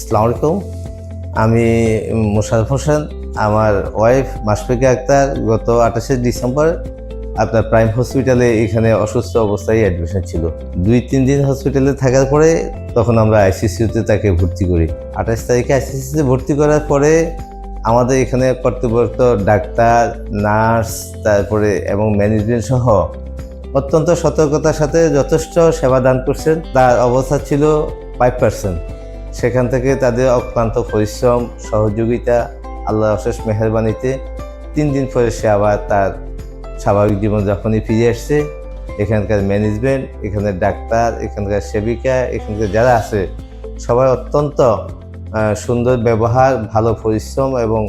আসসালামু আলাইকুম। আমি মোশাররফ হোসেন। আমার ওয়াইফ মাশফিকা আক্তার গত 28শে ডিসেম্বর আপনার প্রাইম হসপিটালে এখানে অসুস্থ অবস্থায় অ্যাডমিশন ছিল। 2-3 দিন হসপিটালে থাকার পরে তখন আমরা আইসিসিউতে তাকে ভর্তি করি। 28 তারিখে আইসিসিউতে ভর্তি করার পরে আমাদের এখানে কর্তব্যরত ডাক্তার, নার্স, তারপরে এবং ম্যানেজমেন্ট সহ অত্যন্ত সতর্কতার সাথে যথেষ্ট সেবা দান করছেন। তার অবস্থা ছিল 5%। সেখান থেকে তাদের অক্লান্ত পরিশ্রম, সহযোগিতা, আল্লাহর অশেষ মেহেরবানিতে 3 দিন পরে সে আবার তার স্বাভাবিক জীবনযাপনে ফিরে আসছে। এখানকার ম্যানেজমেন্ট, এখানের ডাক্তার, এখানকার সেবিকা, এখানকার যারা আছে সবাই অত্যন্ত সুন্দর ব্যবহার, ভালো পরিশ্রম এবং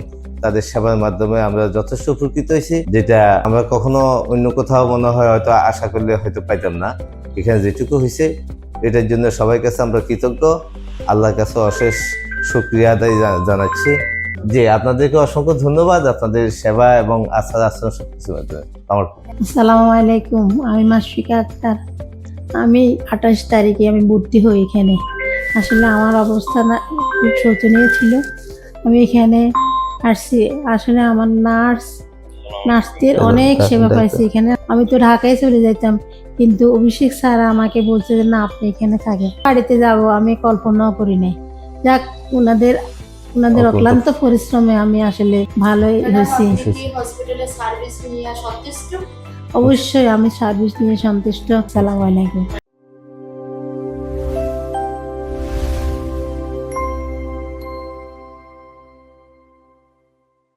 তাদের সেবার মাধ্যমে আমরা যথেষ্ট উপকৃত হয়েছি, যেটা আমরা কখনো অন্য কোথাও মনে হয় হয়তো আশা করলে হয়তো পাইতাম না। এখানে যেটুকু হয়েছে এটার জন্য সবাই কাছে আমরা কৃতজ্ঞ। আল্লাহর কাছে অশেষ শুকরিয়া আদায় জানাচ্ছি। যে আপনাদেরকে অসংখ্য ধন্যবাদ আপনাদের সেবা এবং আচার আচরণ সবকিছু মাধ্যমে। আসসালামু আলাইকুম। আমি মাশফিকা আক্তার। আমি 28 তারিখে আমি ভর্তি হই এখানে। আসলে আমার অবস্থা খুব শোচনীয় ছিল। আমি এখানে আসছি, আসলে আমার নার্সদের অনেক সেবা পাইছি এখানে। আমি তো ঢাকায় চলে যেতাম, কিন্তু অভিষেক স্যার আমাকে বলছে যে না, আপনি এখানে থাকেন। বাড়িতে যাব আমি কল্পনাও করি নাই। যাক, ওনাদের অক্লান্ত পরিশ্রমে আমি আসলে ভালোই হয়েছি। অবশ্যই আমি সার্ভিস নিয়ে সন্তুষ্ট। আসসালামু আলাইকুম।